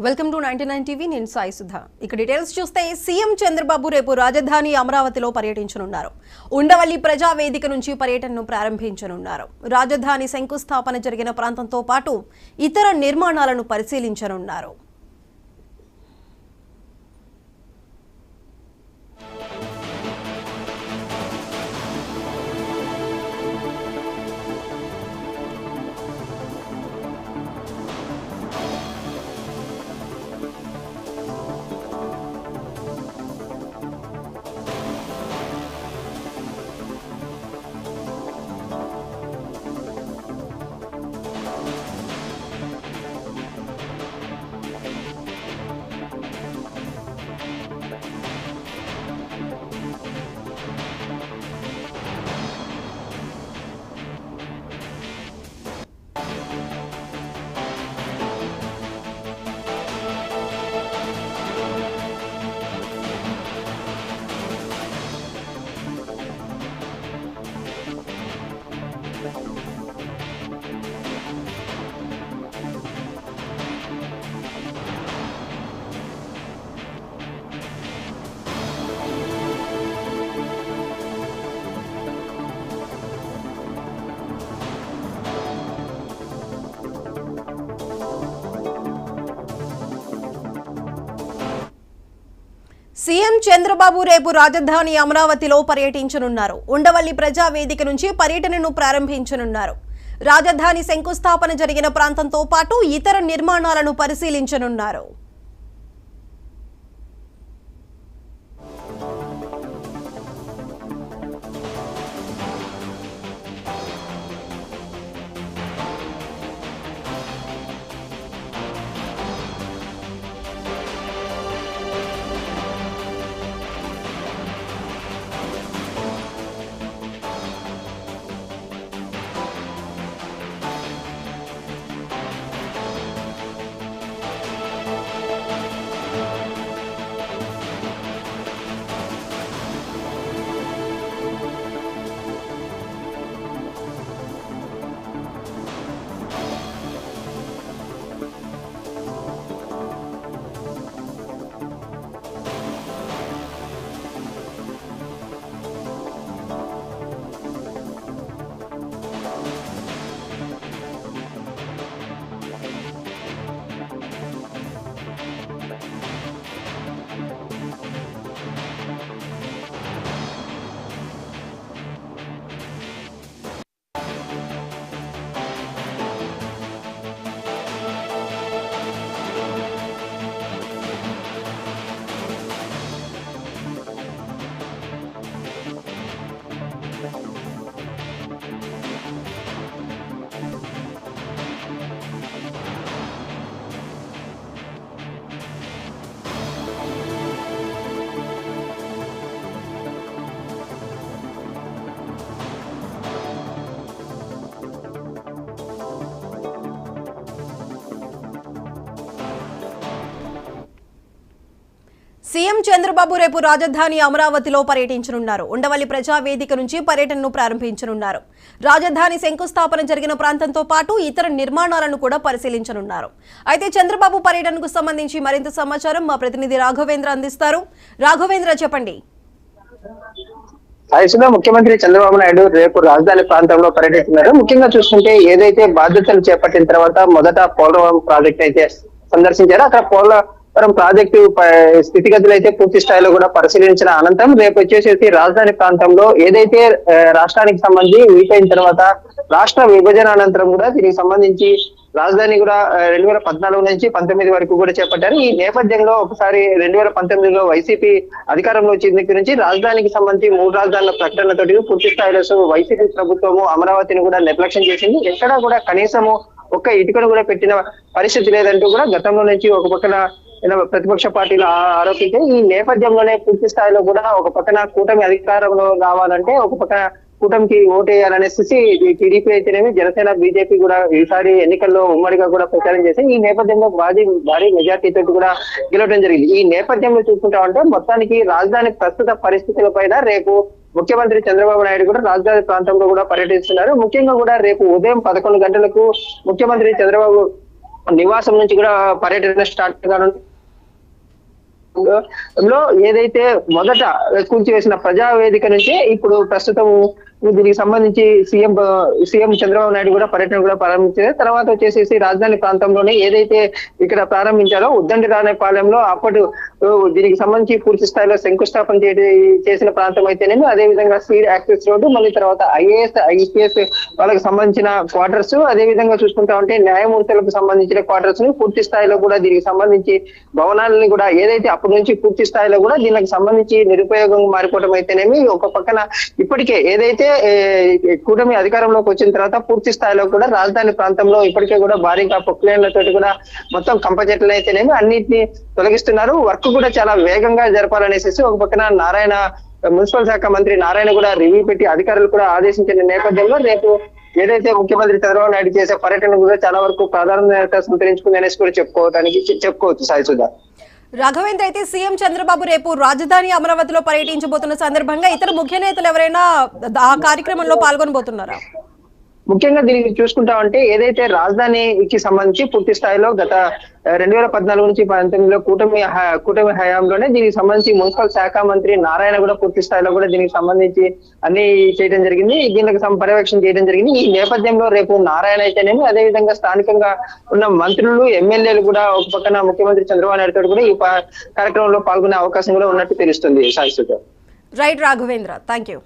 Welcome to 99 TV. నేను సాయి సుధా. ఇక details చూస్తే సీఎం చంద్రబాబు రేపు రాజధాని అమరావతిలో పర్యటించనున్నారు. ఉండవల్లి ప్రజావేదిక నుంచి పర్యటనను ప్రారంభించనున్నారు. రాజధాని శంకుస్థాపన జరిగిన ప్రాంతంతో పాటు ఇతర నిర్మాణాలను పరిశీలించనున్నారు. సీఎం చంద్రబాబు రేపు రాజధాని అమరావతిలో పర్యటించనున్నారు. ఉండవల్లి ప్రజావేదిక నుంచి పర్యటనను ప్రారంభించనున్నారు. రాజధాని శంకుస్థాపన జరిగిన ప్రాంతంతో పాటు ఇతర నిర్మాణాలను పరిశీలించనున్నారు. సీఎం చంద్రబాబు రేపు రాజధాని అమరావతిలో పర్యటించనున్నారు. ఉండవల్లి ప్రజావేదిక నుంచి పర్యటనను ప్రారంభించనున్నారు. రాజధాని శంకుస్థాపన జరిగిన ప్రాంతంతో పాటు ఇతర నిర్మాణాలను కూడా పరిశీలించనున్నారు. అయితే చంద్రబాబు పర్యటనకు సంబంధించి మరింత సమాచారం మా ప్రతినిధి రాఘవేంద్ర అందిస్తారు. రాఘవేంద్ర, చెప్పండి. ముఖ్యమంత్రి చంద్రబాబు నాయుడు రేపు రాజధాని ప్రాంతంలో పర్యటిస్తున్నారు. ముఖ్యంగా చూసుకుంటే ఏదైతే బాధ్యతలు చేపట్టిన తర్వాత మొదట పోలవరం ప్రాజెక్ట్ అయితే సందర్శించారో అక్కడ పోలవరం ప్రాజెక్టు స్థితిగతులు అయితే పూర్తి స్థాయిలో కూడా పరిశీలించిన అనంతరం రేపు వచ్చేసి రాజధాని ప్రాంతంలో ఏదైతే రాష్ట్రానికి సంబంధించి విడిపోయిన తర్వాత రాష్ట్ర విభజన అనంతరం కూడా దీనికి సంబంధించి రాజధాని కూడా 2014 నుంచి 19 వరకు కూడా చేపట్టారు. ఈ నేపథ్యంలో ఒకసారి 2019లో వైసీపీ అధికారంలో వచ్చిన దగ్గర నుంచి రాజధానికి సంబంధించి 3 రాజధానుల ప్రకటనతోటి పూర్తి స్థాయిలో వైసీపీ ప్రభుత్వము అమరావతిని కూడా నిర్లక్ష్యం చేసింది. ఎక్కడా కూడా కనీసము ఒక్క ఇటుకను కూడా పెట్టిన పరిస్థితి లేదంటూ కూడా గతంలో నుంచి ఒక పక్కన ప్రతిపక్ష పార్టీలు ఆరోపించాయి. ఈ నేపథ్యంలోనే పూర్తి స్థాయిలో కూడా ఒక పక్కన కూటమి అధికారంలో రావాలంటే ఒక పక్కన కూటమికి ఓటేయాలనే స్థితి టీడీపీ అయితేనేమి జనసేన బీజేపీ కూడా ఈసారి ఎన్నికల్లో ఉమ్మడిగా కూడా ప్రచారం చేసి ఈ నేపథ్యంలో భారీ మెజార్టీతో కూడా గెలవడం జరిగింది. ఈ నేపథ్యంలో చూసుకుంటామంటే మొత్తానికి రాజధాని ప్రస్తుత పరిస్థితుల పైన రేపు ముఖ్యమంత్రి చంద్రబాబు నాయుడు కూడా రాజధాని ప్రాంతంలో కూడా పర్యటిస్తున్నారు. ముఖ్యంగా కూడా రేపు ఉదయం 11 గంటలకు ముఖ్యమంత్రి చంద్రబాబు నివాసం నుంచి కూడా పర్యటన స్టార్ట్ కానుంది. లో ఏదైతే మొదట కూల్చివేసిన ప్రజావేదిక నుంచి ఇప్పుడు ప్రస్తుతం దీనికి సంబంధించి సీఎం చంద్రబాబు నాయుడు కూడా పర్యటన కూడా ప్రారంభించారు. తర్వాత వచ్చేసి రాజధాని ప్రాంతంలోనే ఏదైతే ఇక్కడ ప్రారంభించారో ఉద్దండి రాణేపాలెంలో అప్పటి దీనికి సంబంధించి పూర్తి స్థాయిలో శంకుస్థాపన చేసిన ప్రాంతం అయితేనేమి, అదే విధంగా స్పీడ్ యాక్సెస్ రోడ్డు, మళ్ళీ తర్వాత ఐపీఎస్ వాళ్ళకి సంబంధించిన క్వార్టర్స్, అదే విధంగా చూసుకుంటా ఉంటే న్యాయమూర్తులకు సంబంధించిన క్వార్టర్స్ ని పూర్తి స్థాయిలో కూడా దీనికి సంబంధించి భవనాలని కూడా ఏదైతే అప్పటి నుంచి పూర్తి స్థాయిలో కూడా దీనికి సంబంధించి నిరుపయోగంగా మారిపోవడం అయితేనేమి, ఒక పక్కన ఇప్పటికే ఏదైతే కూటమి అధికారంలోకి వచ్చిన తర్వాత పూర్తి స్థాయిలో కూడా రాజధాని ప్రాంతంలో ఇప్పటికే కూడా భారీగా పొక్కులేళ్లతో కూడా మొత్తం కంప చెట్లు అయితేనేమి అన్నిటిని తొలగిస్తున్నారు. వర్క్ కూడా చాలా వేగంగా జరపాలనేసి ఒక పక్కన మున్సిపల్ శాఖ మంత్రి నారాయణ కూడా రివ్యూ పెట్టి అధికారులు కూడా ఆదేశించిన నేపథ్యంలో రేపు ఏదైతే ముఖ్యమంత్రి చంద్రబాబు నాయుడు చేసే పర్యటన కూడా చాలా వరకు ప్రాధాన్యత సంతరించుకుంది అనేసి కూడా చెప్పుకోవచ్చు సాయి సుధా. రాఘవేంద్ర, అయితే సీఎం చంద్రబాబు రేపు రాజధాని అమరావతిలో పర్యటించబోతున్న సందర్భంగా ఇతర ముఖ్య నేతలు ఎవరైనా ఆ కార్యక్రమంలో పాల్గొనబోతున్నారా? ముఖ్యంగా దీనికి చూసుకుంటా ఉంటే ఏదైతే రాజధానికి సంబంధించి పూర్తి స్థాయిలో గత 2014 నుంచి 2019లో కూటమి హయాంలోనే దీనికి సంబంధించి మున్సిపల్ శాఖ మంత్రి నారాయణ కూడా పూర్తి స్థాయిలో కూడా దీనికి సంబంధించి అన్ని చేయడం జరిగింది, దీనికి పర్యవేక్షణ చేయడం జరిగింది. ఈ నేపథ్యంలో రేపు నారాయణ అయితేనేమి, అదే విధంగా స్థానికంగా ఉన్న మంత్రులు, ఎమ్మెల్యేలు కూడా ఒక పక్కన ముఖ్యమంత్రి చంద్రబాబు నాయుడు కూడా ఈ కార్యక్రమంలో పాల్గొనే అవకాశం కూడా ఉన్నట్టు తెలుస్తుంది. Sai Sudha. Right Raghavendra, thank you.